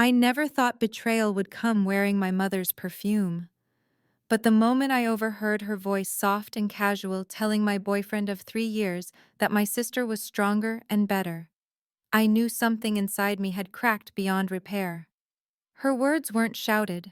I never thought betrayal would come wearing my mother's perfume. But the moment I overheard her voice soft and casual telling my boyfriend of 3 years that my sister was stronger and better, I knew something inside me had cracked beyond repair. Her words weren't shouted.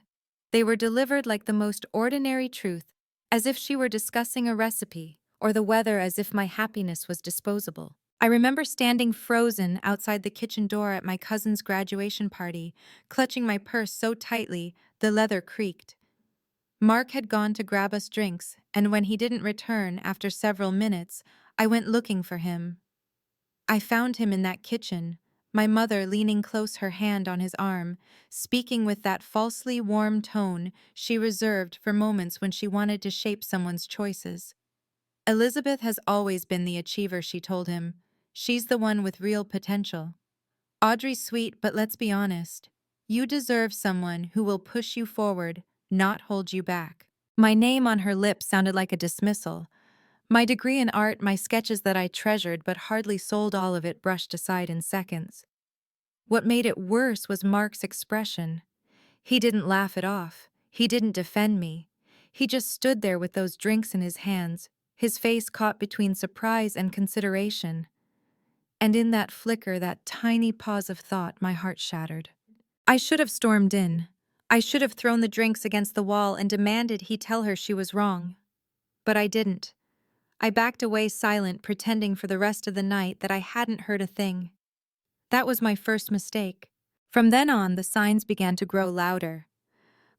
They were delivered like the most ordinary truth, as if she were discussing a recipe, or the weather as if my happiness was disposable. I remember standing frozen outside the kitchen door at my cousin's graduation party, clutching my purse so tightly the leather creaked. Mark had gone to grab us drinks, and when he didn't return after several minutes, I went looking for him. I found him in that kitchen, my mother leaning close, her hand on his arm, speaking with that falsely warm tone she reserved for moments when she wanted to shape someone's choices. Elizabeth has always been the achiever, she told him. She's the one with real potential. Audrey's sweet, but let's be honest. You deserve someone who will push you forward, not hold you back. My name on her lips sounded like a dismissal. My degree in art, my sketches that I treasured but hardly sold, all of it brushed aside in seconds. What made it worse was Mark's expression. He didn't laugh it off. He didn't defend me. He just stood there with those drinks in his hands, his face caught between surprise and consideration. And in that flicker, that tiny pause of thought, my heart shattered. I should have stormed in. I should have thrown the drinks against the wall and demanded he tell her she was wrong. But I didn't. I backed away silent, pretending for the rest of the night that I hadn't heard a thing. That was my first mistake. From then on, the signs began to grow louder.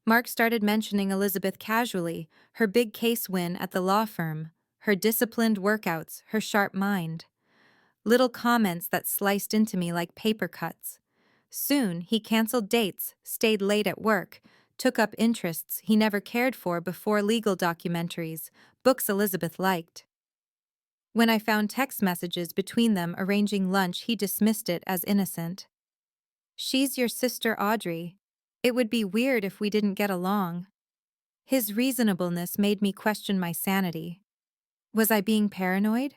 Mark started mentioning Elizabeth casually, her big case win at the law firm, her disciplined workouts, her sharp mind. Little comments that sliced into me like paper cuts. Soon, he canceled dates, stayed late at work, took up interests he never cared for before, legal documentaries, books Elizabeth liked. When I found text messages between them arranging lunch, he dismissed it as innocent. She's your sister, Audrey. It would be weird if we didn't get along. His reasonableness made me question my sanity. Was I being paranoid?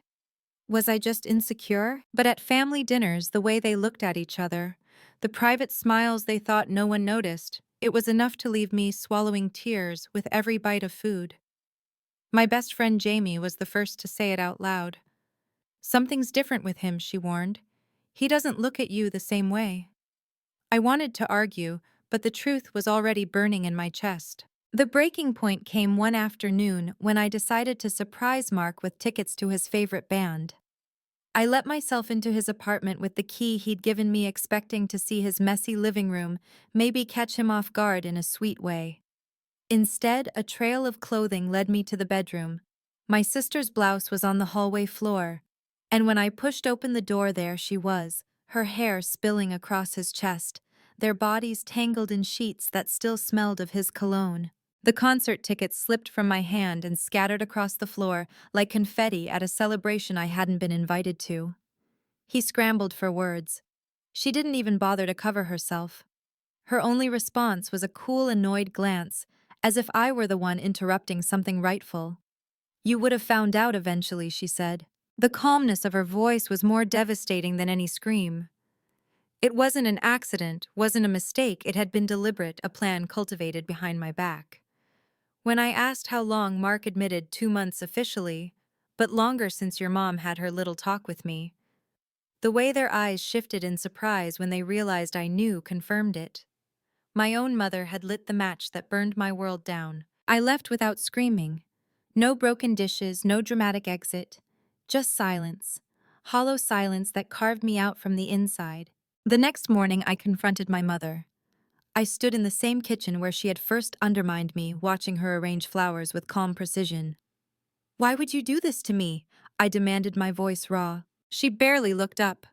Was I just insecure? But at family dinners, the way they looked at each other, the private smiles they thought no one noticed, it was enough to leave me swallowing tears with every bite of food. My best friend Jamie was the first to say it out loud. Something's different with him, she warned. He doesn't look at you the same way. I wanted to argue, but the truth was already burning in my chest. The breaking point came one afternoon when I decided to surprise Mark with tickets to his favorite band. I let myself into his apartment with the key he'd given me, expecting to see his messy living room, maybe catch him off guard in a sweet way. Instead, a trail of clothing led me to the bedroom. My sister's blouse was on the hallway floor, and when I pushed open the door, there she was, her hair spilling across his chest, their bodies tangled in sheets that still smelled of his cologne. The concert tickets slipped from my hand and scattered across the floor like confetti at a celebration I hadn't been invited to. He scrambled for words. She didn't even bother to cover herself. Her only response was a cool, annoyed glance, as if I were the one interrupting something rightful. You would have found out eventually, she said. The calmness of her voice was more devastating than any scream. It wasn't an accident, wasn't a mistake, it had been deliberate, a plan cultivated behind my back. When I asked how long, Mark admitted 2 months officially, but longer since your mom had her little talk with me. The way their eyes shifted in surprise when they realized I knew confirmed it. My own mother had lit the match that burned my world down. I left without screaming. No broken dishes, no dramatic exit. Just silence. Hollow silence that carved me out from the inside. The next morning, I confronted my mother. I stood in the same kitchen where she had first undermined me, watching her arrange flowers with calm precision. Why would you do this to me? I demanded, my voice raw. She barely looked up.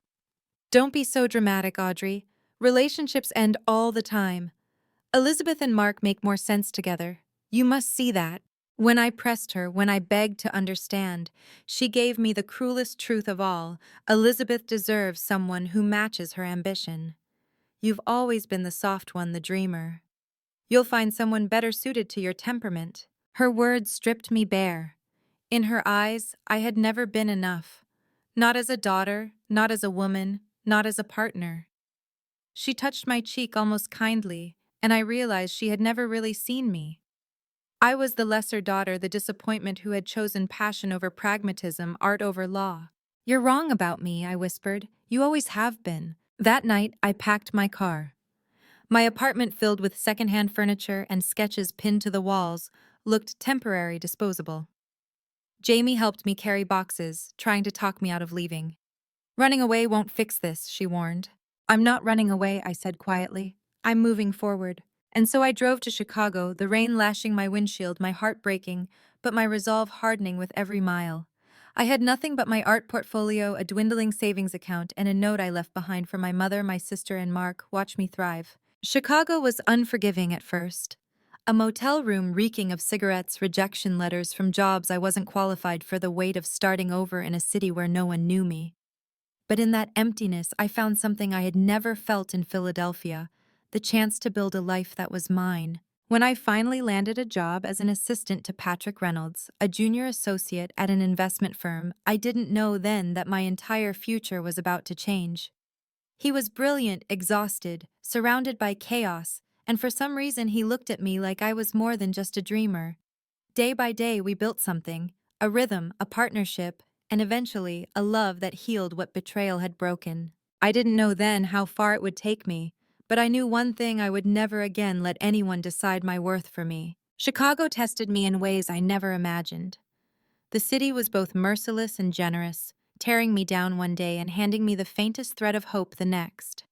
Don't be so dramatic, Audrey. Relationships end all the time. Elizabeth and Mark make more sense together. You must see that. When I pressed her, when I begged to understand, she gave me the cruelest truth of all. Elizabeth deserves someone who matches her ambition. You've always been the soft one, the dreamer. You'll find someone better suited to your temperament. Her words stripped me bare. In her eyes, I had never been enough. Not as a daughter, not as a woman, not as a partner. She touched my cheek almost kindly, and I realized she had never really seen me. I was the lesser daughter, the disappointment who had chosen passion over pragmatism, art over law. "You're wrong about me," I whispered. "You always have been." That night, I packed my car. My apartment, filled with secondhand furniture and sketches pinned to the walls, looked temporary, disposable. Jamie helped me carry boxes, trying to talk me out of leaving. "Running away won't fix this," she warned. "I'm not running away," I said quietly. "I'm moving forward." And so I drove to Chicago, the rain lashing my windshield, my heart breaking, but my resolve hardening with every mile. I had nothing but my art portfolio, a dwindling savings account, and a note I left behind for my mother, my sister, and Mark. "Watch me thrive." Chicago was unforgiving at first. A motel room reeking of cigarettes, rejection letters from jobs I wasn't qualified for, the weight of starting over in a city where no one knew me. But in that emptiness, I found something I had never felt in Philadelphia: the chance to build a life that was mine. When I finally landed a job as an assistant to Patrick Reynolds, a junior associate at an investment firm, I didn't know then that my entire future was about to change. He was brilliant, exhausted, surrounded by chaos, and for some reason he looked at me like I was more than just a dreamer. Day by day, we built something: a rhythm, a partnership, and eventually, a love that healed what betrayal had broken. I didn't know then how far it would take me, but I knew one thing: I would never again let anyone decide my worth for me. Chicago tested me in ways I never imagined. The city was both merciless and generous, tearing me down one day and handing me the faintest thread of hope the next.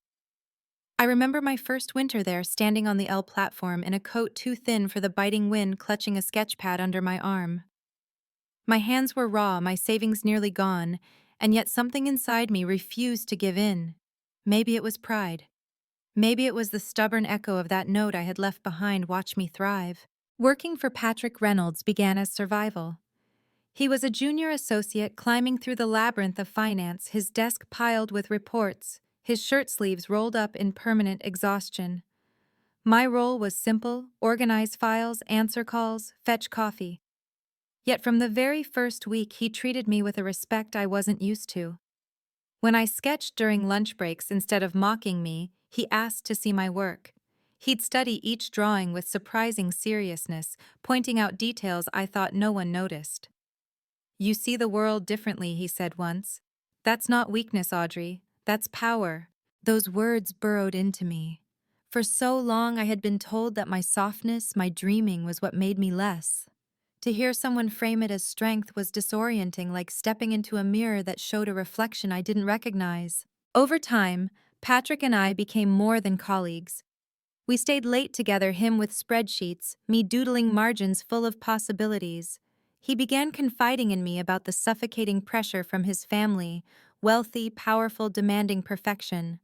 I remember my first winter there, standing on the L platform in a coat too thin for the biting wind, clutching a sketch pad under my arm. My hands were raw, my savings nearly gone, and yet something inside me refused to give in. Maybe it was pride. Maybe it was the stubborn echo of that note I had left behind: "Watch me thrive." Working for Patrick Reynolds began as survival. He was a junior associate climbing through the labyrinth of finance, his desk piled with reports, his shirt sleeves rolled up in permanent exhaustion. My role was simple: organize files, answer calls, fetch coffee. Yet from the very first week, he treated me with a respect I wasn't used to. When I sketched during lunch breaks, instead of mocking me, he asked to see my work. He'd study each drawing with surprising seriousness, pointing out details I thought no one noticed. "You see the world differently," he said once. "That's not weakness, Audrey. That's power." Those words burrowed into me. For so long I had been told that my softness, my dreaming, was what made me less. To hear someone frame it as strength was disorienting, like stepping into a mirror that showed a reflection I didn't recognize. Over time, Patrick and I became more than colleagues. We stayed late together, him with spreadsheets, me doodling margins full of possibilities. He began confiding in me about the suffocating pressure from his family: wealthy, powerful, demanding perfection.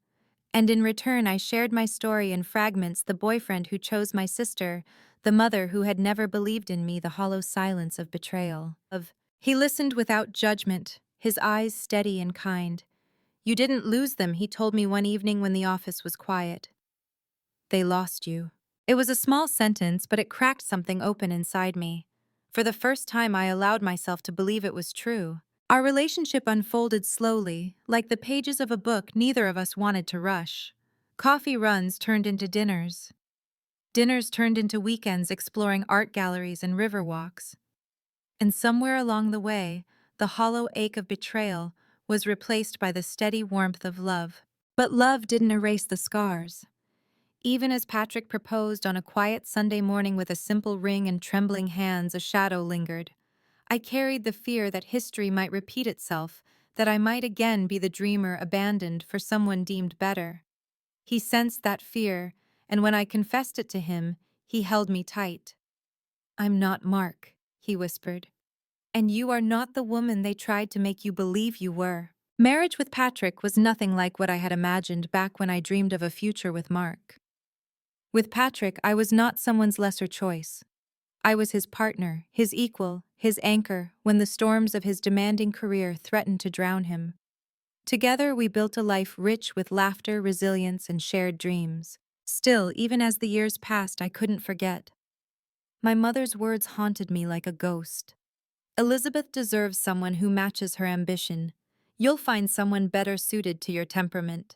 And in return, I shared my story in fragments: the boyfriend who chose my sister, the mother who had never believed in me, the hollow silence of betrayal. He listened without judgment, his eyes steady and kind. "You didn't lose them," he told me one evening when the office was quiet. "They lost you." It was a small sentence, but it cracked something open inside me. For the first time, I allowed myself to believe it was true. Our relationship unfolded slowly, like the pages of a book neither of us wanted to rush. Coffee runs turned into dinners. Dinners turned into weekends exploring art galleries and river walks. And somewhere along the way, the hollow ache of betrayal was replaced by the steady warmth of love. But love didn't erase the scars. Even as Patrick proposed on a quiet Sunday morning with a simple ring and trembling hands, a shadow lingered. I carried the fear that history might repeat itself, that I might again be the dreamer abandoned for someone deemed better. He sensed that fear, and when I confessed it to him, he held me tight. "I'm not Mark," he whispered. "And you are not the woman they tried to make you believe you were." Marriage with Patrick was nothing like what I had imagined back when I dreamed of a future with Mark. With Patrick, I was not someone's lesser choice. I was his partner, his equal, his anchor when the storms of his demanding career threatened to drown him. Together, we built a life rich with laughter, resilience, and shared dreams. Still, even as the years passed, I couldn't forget. My mother's words haunted me like a ghost. "Elizabeth deserves someone who matches her ambition. You'll find someone better suited to your temperament."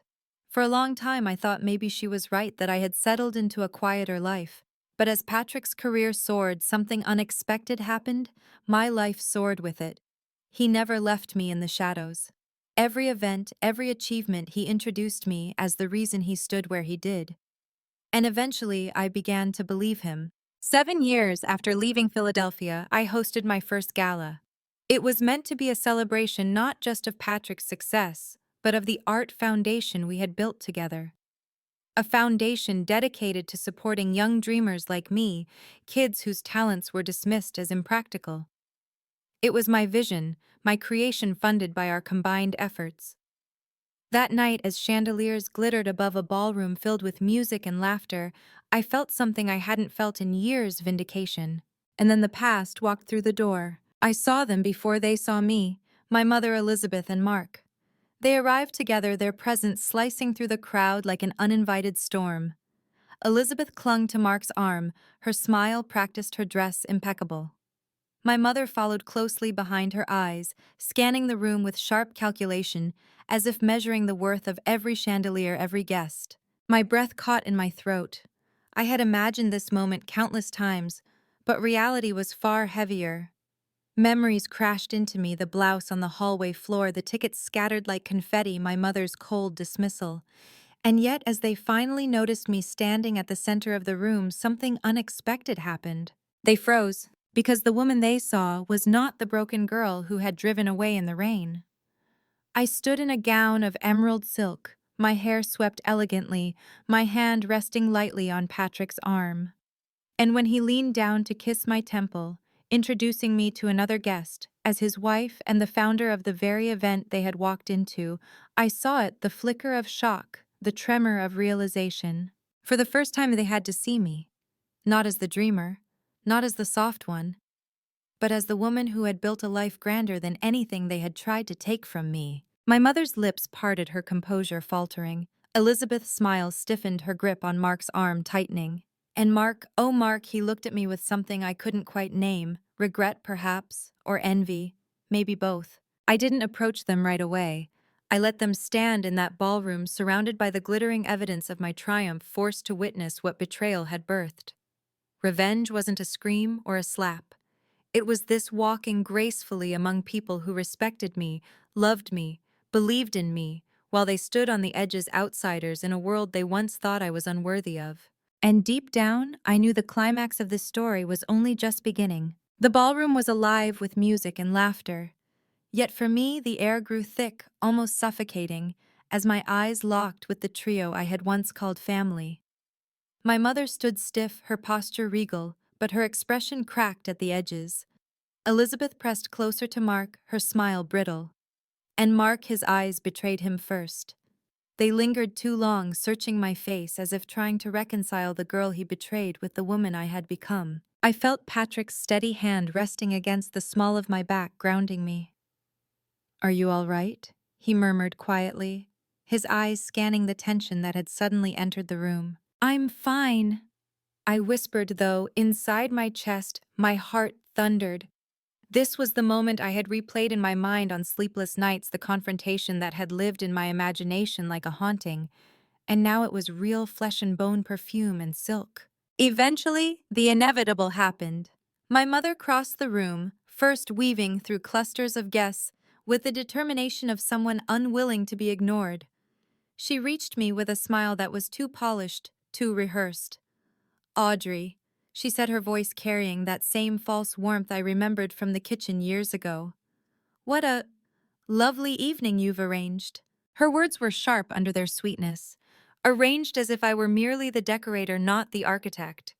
For a long time, I thought maybe she was right that I had settled into a quieter life. But as Patrick's career soared, something unexpected happened. My life soared with it. He never left me in the shadows. Every event, every achievement, he introduced me as the reason he stood where he did. And eventually, I began to believe him. 7 years after leaving Philadelphia, I hosted my first gala. It was meant to be a celebration not just of Patrick's success, but of the art foundation we had built together. A foundation dedicated to supporting young dreamers like me, kids whose talents were dismissed as impractical. It was my vision, my creation funded by our combined efforts. That night, as chandeliers glittered above a ballroom filled with music and laughter, I felt something I hadn't felt in years: vindication. And then the past walked through the door. I saw them before they saw me, my mother Elizabeth and Mark. They arrived together, their presence slicing through the crowd like an uninvited storm. Elizabeth clung to Mark's arm, her smile practiced, her dress impeccable. My mother followed closely behind, her eyes scanning the room with sharp calculation, as if measuring the worth of every chandelier, every guest. My breath caught in my throat. I had imagined this moment countless times, but reality was far heavier. Memories crashed into me: the blouse on the hallway floor, the tickets scattered like confetti, my mother's cold dismissal. And yet, as they finally noticed me standing at the center of the room, something unexpected happened. They froze, because the woman they saw was not the broken girl who had driven away in the rain. I stood in a gown of emerald silk, my hair swept elegantly, my hand resting lightly on Patrick's arm. And when he leaned down to kiss my temple, introducing me to another guest, as his wife and the founder of the very event they had walked into, I saw it: the flicker of shock, the tremor of realization. For the first time, they had to see me, not as the dreamer, not as the soft one, but as the woman who had built a life grander than anything they had tried to take from me. My mother's lips parted, her composure faltering. Elizabeth's smile stiffened, her grip on Mark's arm tightening. And Mark, oh Mark, he looked at me with something I couldn't quite name: regret perhaps, or envy, maybe both. I didn't approach them right away. I let them stand in that ballroom, surrounded by the glittering evidence of my triumph, forced to witness what betrayal had birthed. Revenge wasn't a scream or a slap. It was this walking gracefully among people who respected me, loved me, believed in me, while they stood on the edges, outsiders in a world they once thought I was unworthy of. And deep down, I knew the climax of this story was only just beginning. The ballroom was alive with music and laughter. Yet for me, the air grew thick, almost suffocating, as my eyes locked with the trio I had once called family. My mother stood stiff, her posture regal, but her expression cracked at the edges. Elizabeth pressed closer to Mark, her smile brittle. And Mark, his eyes betrayed him first. They lingered too long, searching my face as if trying to reconcile the girl he betrayed with the woman I had become. I felt Patrick's steady hand resting against the small of my back, grounding me. "Are you all right?" he murmured quietly, his eyes scanning the tension that had suddenly entered the room. "I'm fine," I whispered, though inside my chest my heart thundered. This was the moment I had replayed in my mind on sleepless nights, the confrontation that had lived in my imagination like a haunting, and now it was real: flesh and bone, perfume and silk. Eventually, the inevitable happened. My mother crossed the room, first weaving through clusters of guests with the determination of someone unwilling to be ignored. She reached me with a smile that was too polished, too rehearsed. "Audrey," she said, her voice carrying that same false warmth I remembered from the kitchen years ago. "What a lovely evening you've arranged." Her words were sharp under their sweetness, arranged as if I were merely the decorator, not the architect.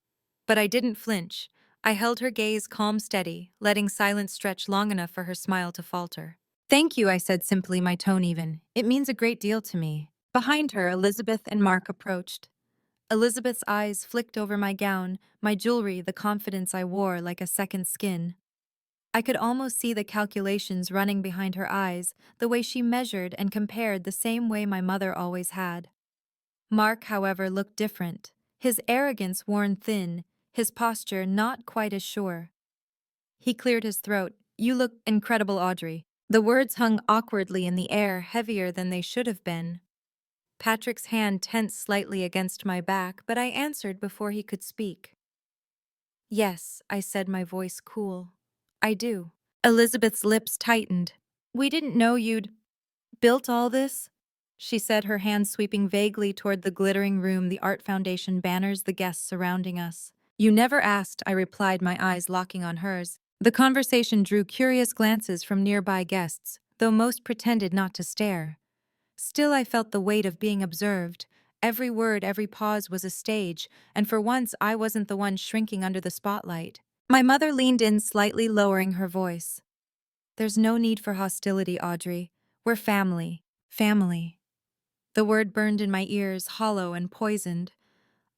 But I didn't flinch. I held her gaze calm, steady, letting silence stretch long enough for her smile to falter. "Thank you," I said simply, my tone even. "It means a great deal to me." Behind her, Elizabeth and Mark approached. Elizabeth's eyes flicked over my gown, my jewelry, the confidence I wore like a second skin. I could almost see the calculations running behind her eyes, the way she measured and compared, the same way my mother always had. Mark, however, looked different, his arrogance worn thin, his posture not quite as sure. He cleared his throat. "You look incredible, Audrey." The words hung awkwardly in the air, heavier than they should have been. Patrick's hand tensed slightly against my back, but I answered before he could speak. Yes, I said, my voice cool. I do. Elizabeth's lips tightened. We didn't know you'd built all this? She said, her hand sweeping vaguely toward the glittering room, the art foundation banners, the guests surrounding us. You never asked, I replied, my eyes locking on hers. The conversation drew curious glances from nearby guests, though most pretended not to stare. Still, I felt the weight of being observed. Every word, every pause was a stage, and for once I wasn't the one shrinking under the spotlight. My mother leaned in slightly, lowering her voice. There's no need for hostility, Audrey. We're family. Family. The word burned in my ears, hollow and poisoned.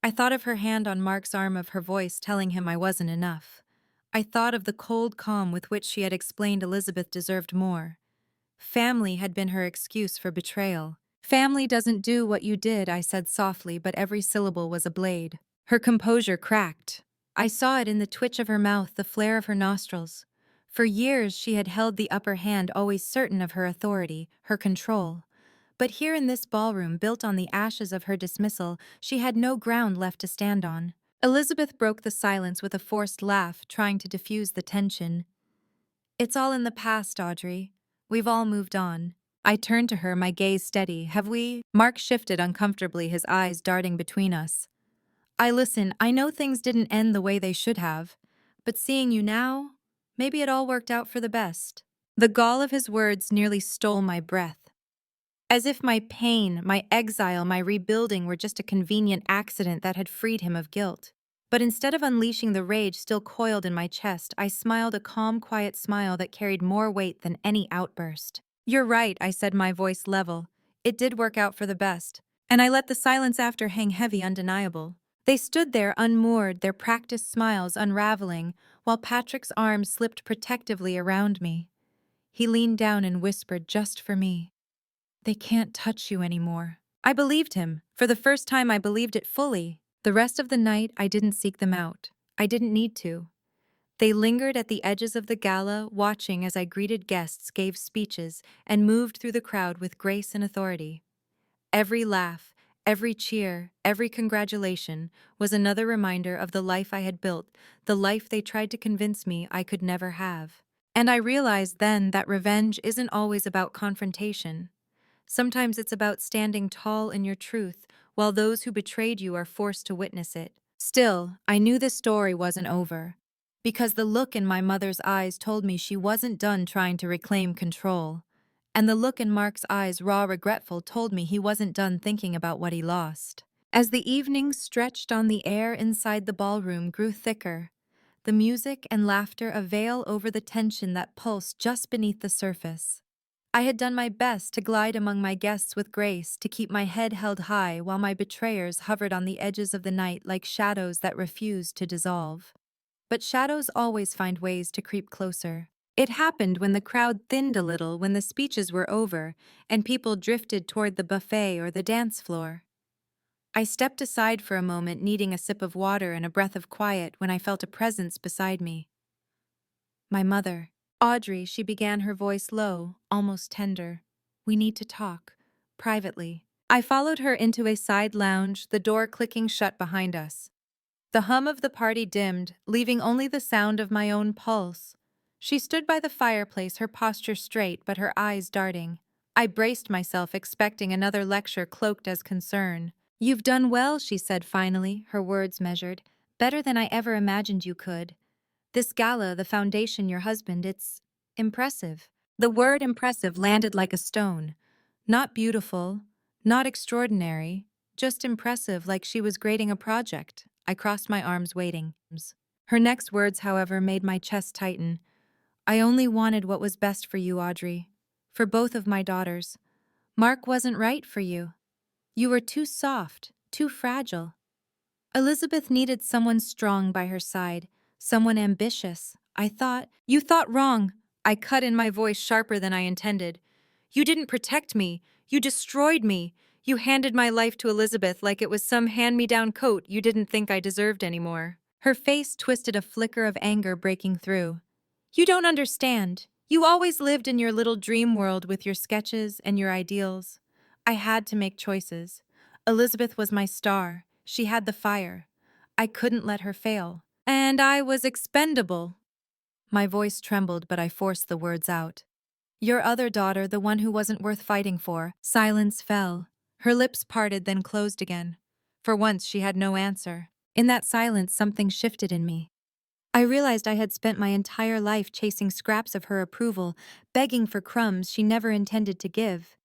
I thought of her hand on Mark's arm, of her voice telling him I wasn't enough. I thought of the cold calm with which she had explained Elizabeth deserved more. Family had been her excuse for betrayal. Family doesn't do what you did, I said softly, but every syllable was a blade. Her composure cracked. I saw it in the twitch of her mouth, the flare of her nostrils. For years she had held the upper hand, always certain of her authority, her control. But here in this ballroom, built on the ashes of her dismissal, she had no ground left to stand on. Elizabeth broke the silence with a forced laugh, trying to diffuse the tension. It's all in the past, Audrey. We've all moved on. I turned to her, my gaze steady. Have we? Mark shifted uncomfortably, his eyes darting between us. I know things didn't end the way they should have. But seeing you now, maybe it all worked out for the best. The gall of his words nearly stole my breath. As if my pain, my exile, my rebuilding were just a convenient accident that had freed him of guilt. But instead of unleashing the rage still coiled in my chest, I smiled, a calm, quiet smile that carried more weight than any outburst. You're right, I said, my voice level. It did work out for the best. And I let the silence after hang heavy, undeniable. They stood there unmoored, their practiced smiles unraveling, while Patrick's arms slipped protectively around me. He leaned down and whispered, just for me. They can't touch you anymore. I believed him. For the first time, I believed it fully. The rest of the night, I didn't seek them out. I didn't need to. They lingered at the edges of the gala, watching as I greeted guests, gave speeches, and moved through the crowd with grace and authority. Every laugh, every cheer, every congratulation was another reminder of the life I had built, the life they tried to convince me I could never have. And I realized then that revenge isn't always about confrontation. Sometimes it's about standing tall in your truth, while those who betrayed you are forced to witness it. Still, I knew the story wasn't over, because the look in my mother's eyes told me she wasn't done trying to reclaim control. And the look in Mark's eyes, raw, regretful, told me he wasn't done thinking about what he lost. As the evening stretched on, the air inside the ballroom grew thicker, the music and laughter a veil over the tension that pulsed just beneath the surface. I had done my best to glide among my guests with grace, to keep my head held high while my betrayers hovered on the edges of the night like shadows that refused to dissolve. But shadows always find ways to creep closer. It happened when the crowd thinned a little, when the speeches were over, and people drifted toward the buffet or the dance floor. I stepped aside for a moment, needing a sip of water and a breath of quiet, when I felt a presence beside me. My mother. Audrey, she began, her voice low, almost tender. We need to talk. Privately. I followed her into a side lounge, the door clicking shut behind us. The hum of the party dimmed, leaving only the sound of my own pulse. She stood by the fireplace, her posture straight but her eyes darting. I braced myself, expecting another lecture cloaked as concern. You've done well, she said finally, her words measured. Better than I ever imagined you could. This gala, the foundation, your husband, it's impressive. The word impressive landed like a stone. Not beautiful, not extraordinary, just impressive, like she was grading a project. I crossed my arms, waiting. Her next words, however, made my chest tighten. I only wanted what was best for you, Audrey. For both of my daughters. Mark wasn't right for you. You were too soft, too fragile. Elizabeth needed someone strong by her side, someone ambitious. You thought wrong. I cut in, my voice sharper than I intended. You didn't protect me. You destroyed me. You handed my life to Elizabeth like it was some hand-me-down coat you didn't think I deserved anymore. Her face twisted, a flicker of anger breaking through. You don't understand. You always lived in your little dream world with your sketches and your ideals. I had to make choices. Elizabeth was my star. She had the fire. I couldn't let her fail. And I was expendable. My voice trembled, but I forced the words out. Your other daughter, the one who wasn't worth fighting for. Silence fell. Her lips parted, then closed again. For once, she had no answer. In that silence, something shifted in me. I realized I had spent my entire life chasing scraps of her approval, begging for crumbs she never intended to give.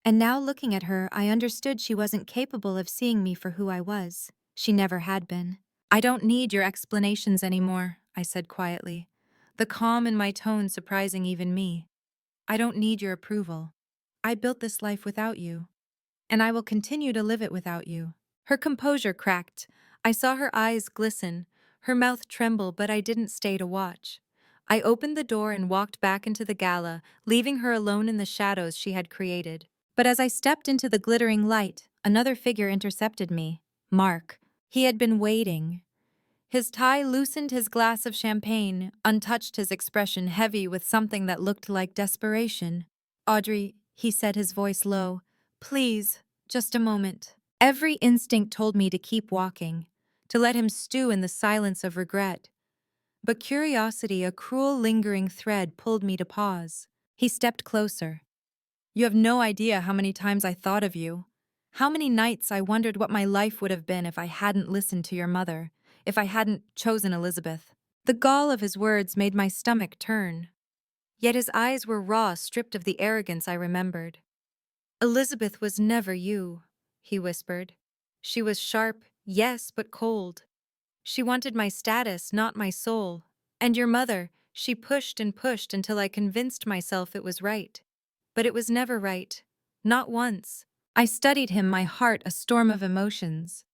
And now, looking at her, I understood she wasn't capable of seeing me for who I was. She never had been. I don't need your explanations anymore, I said quietly, the calm in my tone surprising even me. I don't need your approval. I built this life without you, and I will continue to live it without you. Her composure cracked. I saw her eyes glisten, her mouth tremble, but I didn't stay to watch. I opened the door and walked back into the gala, leaving her alone in the shadows she had created. But as I stepped into the glittering light, another figure intercepted me. Mark. He had been waiting. His tie loosened his glass of champagne, untouched, his expression heavy with something that looked like desperation. Audrey, he said, his voice low, please, just a moment. Every instinct told me to keep walking, to let him stew in the silence of regret. But curiosity, a cruel lingering thread, pulled me to pause. He stepped closer. You have no idea how many times I thought of you. How many nights I wondered what my life would have been if I hadn't listened to your mother, if I hadn't chosen Elizabeth. The gall of his words made my stomach turn. Yet his eyes were raw, stripped of the arrogance I remembered. Elizabeth was never you, he whispered. She was sharp, yes, but cold. She wanted my status, not my soul. And your mother, she pushed and pushed until I convinced myself it was right. But it was never right. Not once. I studied him, my heart a storm of emotions.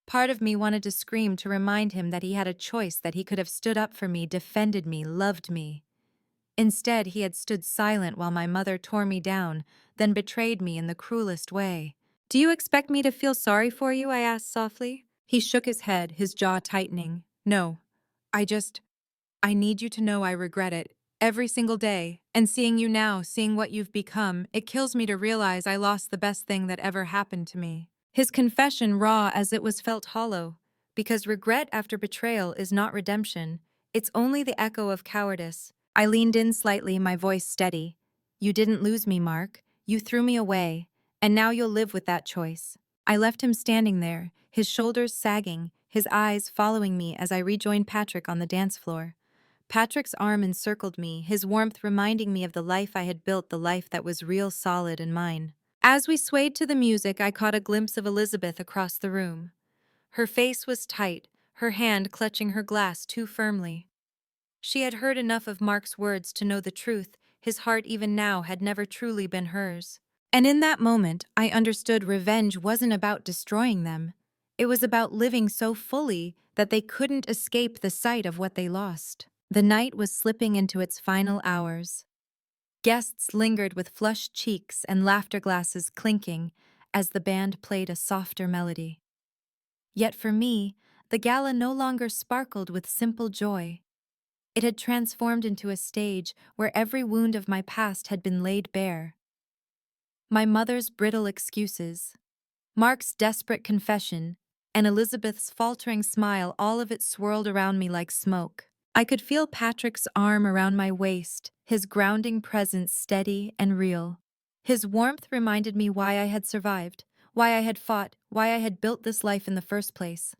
Part of me wanted to scream to remind him that he had a choice, that he could have stood up for me, defended me, loved me. Instead, he had stood silent while my mother tore me down, then betrayed me in the cruelest way. Do you expect me to feel sorry for you? I asked softly. He shook his head, his jaw tightening. No, I need you to know I regret it. Every single day. And seeing you now, seeing what you've become, it kills me to realize I lost the best thing that ever happened to me. His confession, raw as it was, felt hollow. Because regret after betrayal is not redemption. It's only the echo of cowardice. I leaned in slightly, my voice steady. You didn't lose me, Mark. You threw me away. And now you'll live with that choice. I left him standing there, his shoulders sagging, his eyes following me as I rejoined Patrick on the dance floor. Patrick's arm encircled me, his warmth reminding me of the life I had built, the life that was real, solid, and mine. As we swayed to the music, I caught a glimpse of Elizabeth across the room. Her face was tight, her hand clutching her glass too firmly. She had heard enough of Mark's words to know the truth. His heart even now had never truly been hers. And in that moment, I understood revenge wasn't about destroying them. It was about living so fully that they couldn't escape the sight of what they lost. The night was slipping into its final hours. Guests lingered with flushed cheeks and laughter glasses clinking as the band played a softer melody. Yet for me, the gala no longer sparkled with simple joy. It had transformed into a stage where every wound of my past had been laid bare. My mother's brittle excuses, Mark's desperate confession, and Elizabeth's faltering smile, all of it swirled around me like smoke. I could feel Patrick's arm around my waist, his grounding presence steady and real. His warmth reminded me why I had survived, why I had fought, why I had built this life in the first place.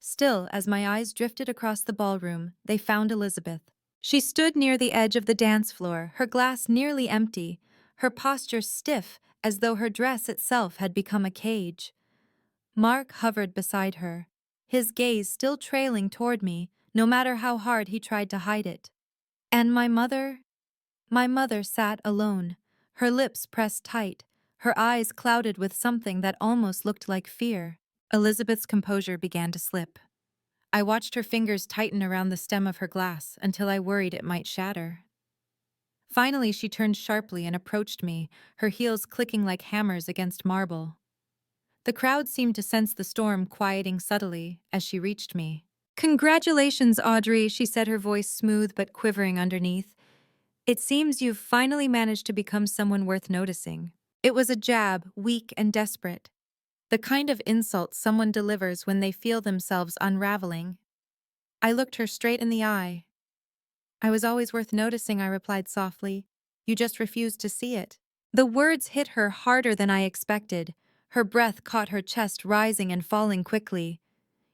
Still, as my eyes drifted across the ballroom, they found Elizabeth. She stood near the edge of the dance floor, her glass nearly empty, her posture stiff as though her dress itself had become a cage. Mark hovered beside her, his gaze still trailing toward me, no matter how hard he tried to hide it. And my mother sat alone, her lips pressed tight, her eyes clouded with something that almost looked like fear. Elizabeth's composure began to slip. I watched her fingers tighten around the stem of her glass until I worried it might shatter. Finally, she turned sharply and approached me, her heels clicking like hammers against marble. The crowd seemed to sense the storm quieting subtly as she reached me. "Congratulations, Audrey," she said, her voice smooth but quivering underneath. "It seems you've finally managed to become someone worth noticing." It was a jab, weak and desperate. The kind of insult someone delivers when they feel themselves unraveling. I looked her straight in the eye. "I was always worth noticing," I replied softly. "You just refused to see it." The words hit her harder than I expected. Her breath caught her chest rising and falling quickly.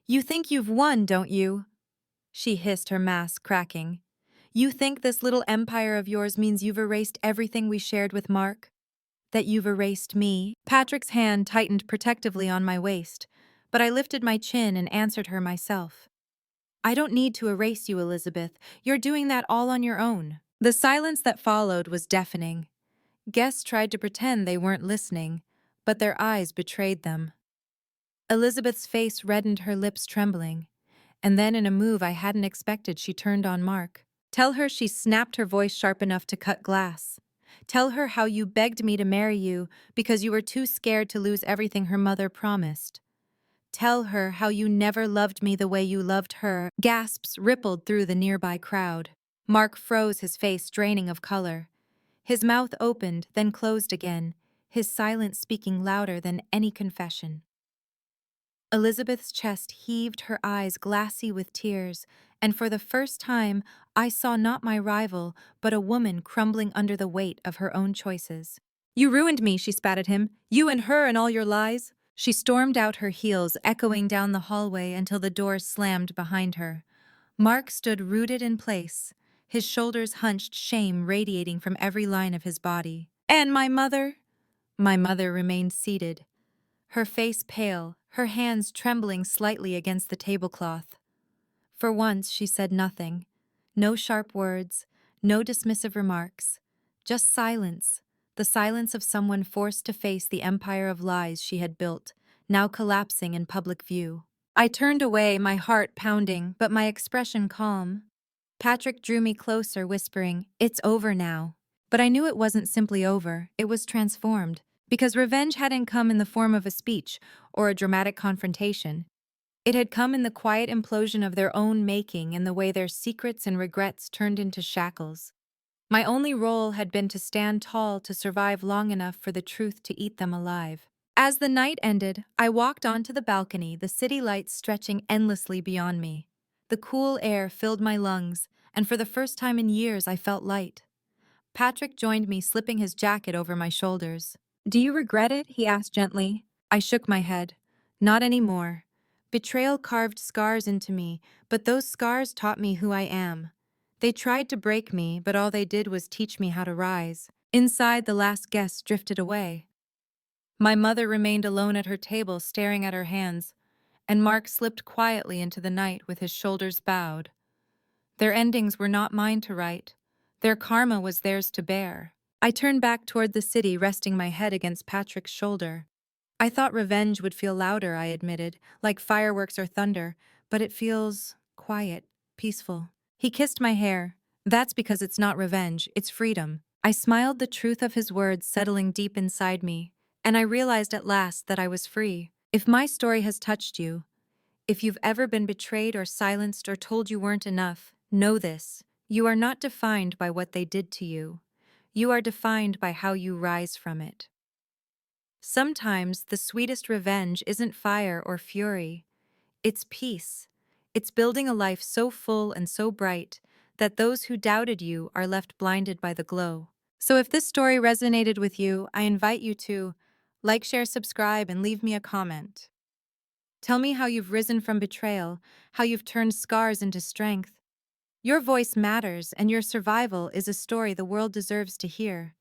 "You think you've won, don't you?" she hissed, her mask cracking. "You think this little empire of yours means you've erased everything we shared with Mark? That you've erased me?" Patrick's hand tightened protectively on my waist, but I lifted my chin and answered her myself. "I don't need to erase you, Elizabeth. You're doing that all on your own." The silence that followed was deafening. Guests tried to pretend they weren't listening, but their eyes betrayed them. Elizabeth's face reddened, her lips trembling, and then in a move I hadn't expected, she turned on Mark. "Tell her," she snapped, her voice sharp enough to cut glass. "Tell her how you begged me to marry you because you were too scared to lose everything her mother promised. Tell her how you never loved me the way you loved her." Gasps rippled through the nearby crowd. Mark froze, his face draining of color. His mouth opened, then closed again, his silence speaking louder than any confession. Elizabeth's chest heaved, her eyes glassy with tears, and for the first time I saw not my rival, but a woman crumbling under the weight of her own choices. "You ruined me," she spat at him. "You and her and all your lies." She stormed out, her heels echoing down the hallway until the doors slammed behind her. Mark stood rooted in place, his shoulders hunched, shame radiating from every line of his body. "And my mother?" My mother remained seated, her face pale, her hands trembling slightly against the tablecloth. For once she said nothing. No sharp words, no dismissive remarks. Just silence, the silence of someone forced to face the empire of lies she had built, now collapsing in public view. I turned away, my heart pounding, but my expression calm. Patrick drew me closer, whispering, "It's over now." But I knew it wasn't simply over, it was transformed. Because revenge hadn't come in the form of a speech or a dramatic confrontation. It had come in the quiet implosion of their own making, in the way their secrets and regrets turned into shackles. My only role had been to stand tall, to survive long enough for the truth to eat them alive. As the night ended, I walked onto the balcony, the city lights stretching endlessly beyond me. The cool air filled my lungs, and for the first time in years I felt light. Patrick joined me, slipping his jacket over my shoulders. "Do you regret it?" he asked gently. I shook my head. "Not anymore. Betrayal carved scars into me, but those scars taught me who I am. They tried to break me, but all they did was teach me how to rise." Inside, the last guest drifted away. My mother remained alone at her table, staring at her hands, and Mark slipped quietly into the night with his shoulders bowed. Their endings were not mine to write. Their karma was theirs to bear. I turned back toward the city, resting my head against Patrick's shoulder. "I thought revenge would feel louder," I admitted, "like fireworks or thunder, but it feels quiet, peaceful." He kissed my hair. "That's because it's not revenge, it's freedom." I smiled, the truth of his words settling deep inside me, and I realized at last that I was free. If my story has touched you, if you've ever been betrayed or silenced or told you weren't enough, know this: you are not defined by what they did to you. You are defined by how you rise from it. Sometimes the sweetest revenge isn't fire or fury. It's peace. It's building a life so full and so bright that those who doubted you are left blinded by the glow. So if this story resonated with you, I invite you to like, share, subscribe, and leave me a comment. Tell me how you've risen from betrayal, how you've turned scars into strength. Your voice matters, and your survival is a story the world deserves to hear.